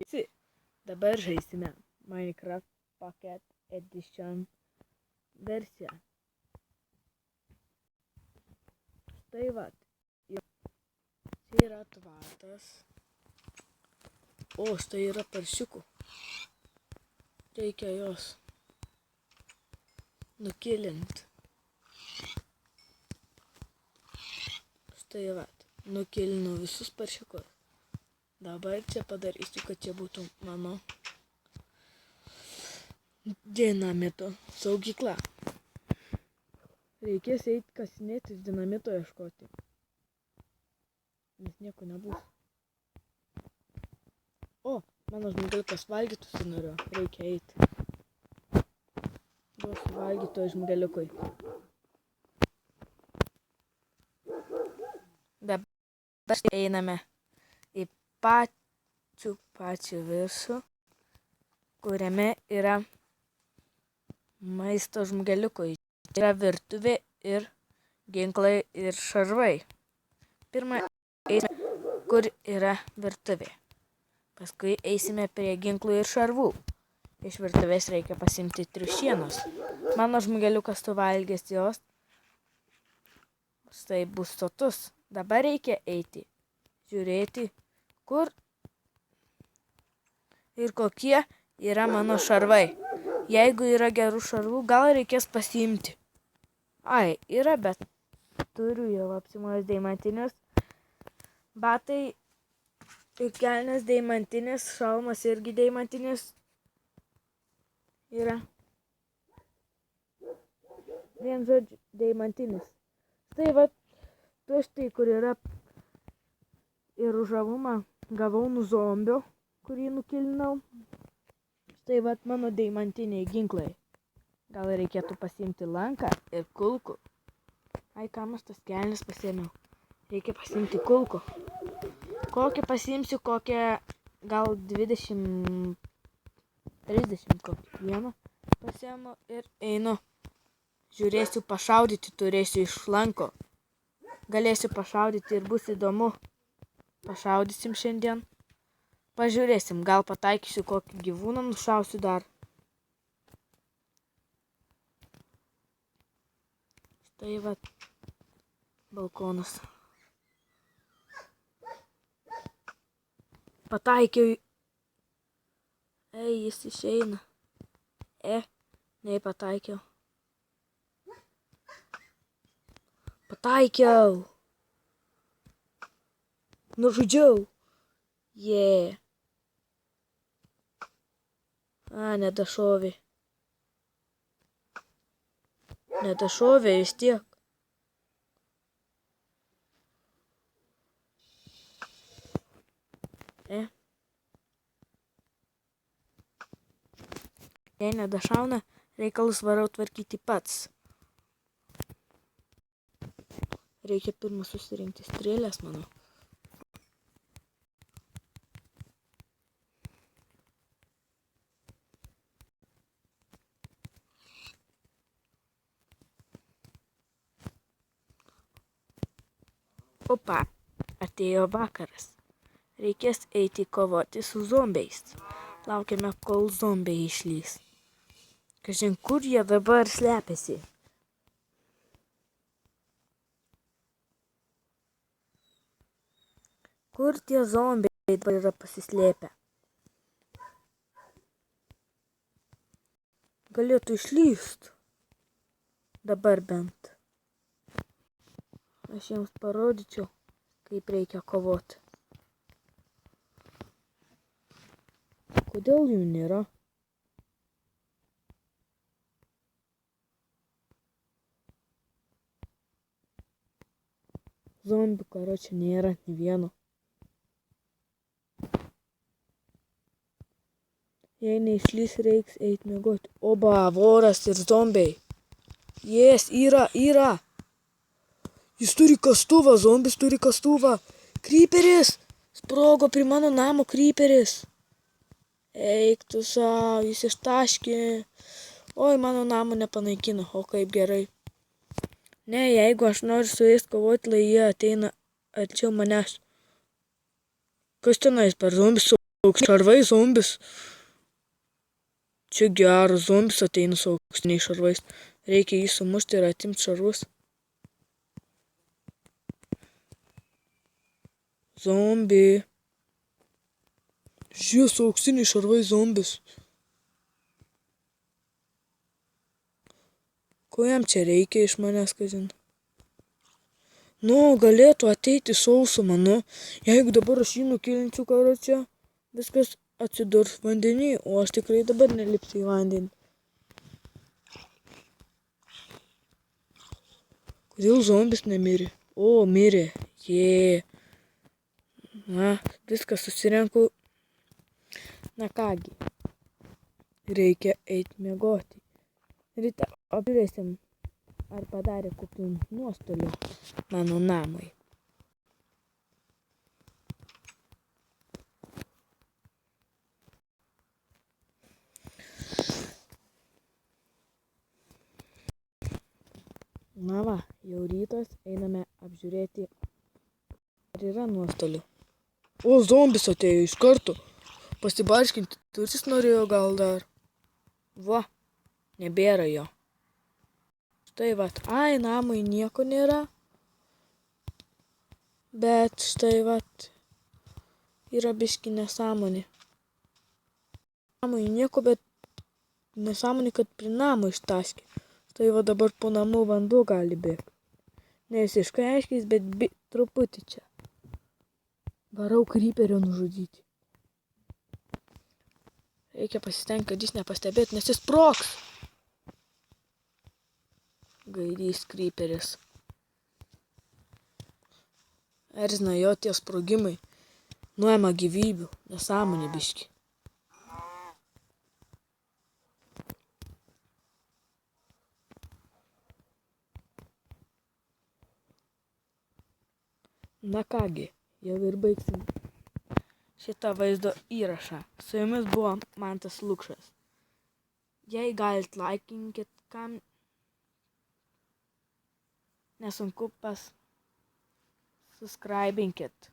Visi, dabar žaisime Minecraft Pocket Edition versiją. Štai vat, čia yra tvartas, o štai yra paršiukų. Reikia jos nukilinti. Štai vat, nukilinu visus paršiukus. Dabar čia padarysiu, kad čia būtų mano dinamito saugykla. Reikės eiti kasinėtis dinamito ieškoti, nes nieko nebus. O, mano žmogeliukas valgytų sunorėjo, reikia eiti. Duosiu valgyto žmogeliukui. Dabar einame į pačių viršų, kuriame yra maisto žmogeliukui. Tai yra virtuvė ir ginklai ir šarvai. Pirmą eisime, kur yra virtuvė. Paskui eisime prie ginklų ir šarvų. Iš virtuvės reikia pasimti triušienos. Mano žmogeliukas suvalgęs jos. Štai bus sotus. Dabar reikia eiti, žiūrėti, kur ir kokie yra mano šarvai. Jeigu yra gerų šarvų, gal reikės pasiimti. Ai, yra, bet turiu jau apsimojęs deimantinius. Batai ir kelnės deimantinės, šalmas irgi deimantinis yra. Vien žodžiu, deimantinis. Štai va, tu štai, kur yra ir žavumą gavau nuo zombio, kurį nukilinau. Štai va, mano deimantiniai ginklai. Gal reikėtų pasiimti lanką ir kulkų. Ai, kam aš tas kelnes pasiėmiau? Reikia pasiimti kulkų. Kokią pasiimsiu, kokią gal 20, 30 kokį vieną pasiėmu ir einu. Žiūrėsiu pašaudyti, turėsiu iš lanko. Galėsiu pašaudyti ir bus įdomu. Pašaudysim šiandien. Pažiūrėsim, gal pataikysiu kokį gyvūną, nušausiu dar. Štai va, balkonas. Pataikiau. Ei, jis išeina. Nepataikiau. Pataikiau. Nužudžiau. Jee. Nedašovė. Nedašovė vis tiek. Jei nedašauna, reikalus varau tvarkyti pats. Reikia pirmą susirinkti strėlės, manau. Opa, atėjo vakaras. Reikės eiti kovoti su zombiais. Laukiame, kol zombiai išlys. Kažin, kur jie dabar slepiasi? Kur tie zombiai dabar yra pasislėpę? Galėtų išlyst. Dabar bent. Aš jiems parodyčiau, kaip reikia kovoti. Kodėl jų nėra? Zombių, karočią, nėra nei vieno. Jei neišlys, reiks eiti miegoti. Oba, voras ir zombiai. Jes, yra. Jis turi kastuvą, zombis turi kastuvą. Kryperis! Sprogo prie mano namo kryperis. Eik tu savo, jis ištaškė. Oi, mano namo nepanaikino, o kaip gerai. Ne, jeigu aš noriu su jais kovoti, lai jie ateina arčiau manęs. Kas tenais per zombis? Toks šarvai zombis. Čia geras zombis ateina su auksiniais šarvais. Reikia jį sumušti ir atimti šarvus. Zombi. Žiūrėk, su auksiniais šarvais zombis. Ko jam čia reikia iš manęs, kažin? Nu, galėtų ateiti sausumą, nu. Jeigu dabar aš jį nukilinčiau, karo čia, viskas atsidurs vandenį, o aš tikrai dabar nelipsiu į vandenį. Kodėl zombis nemirė? O, mirė. Jė. Na, viską susirenku. Na kągi. Reikia eiti miegoti. Ryte apžiūrėsim, ar padarė kokių nuostolių mano namai. Na va, jau rytas, einame apžiūrėti, ar yra nuostolių. O, zombis atėjo iš karto. Pasibarškinti tursis norėjo gal dar. Va, nebėra jo. Štai vat, ai, namai nieko nėra. Bet štai vat, yra biški nesąmonė. Namai nieko, bet nesąmonė, kad prie namo ištaškė. Štai va dabar po namų vanduo gali bėgti. Ne visiškai aiškiais, bet truputį čia. Varau kryperio nužudyti. Reikia pasistengti, kad jis nepastebėtų, nes jis sprogs. Gaidys kryperis. Erzina jo tie sprogimai. Nuima gyvybių. Nesąmonė biški. Na kągi, jau ir baigsim šitą vaizdo įrašą. Su jumis buvo Mantas Lukšas. Jei galit laikinkit, kam nesunku subscribinkit.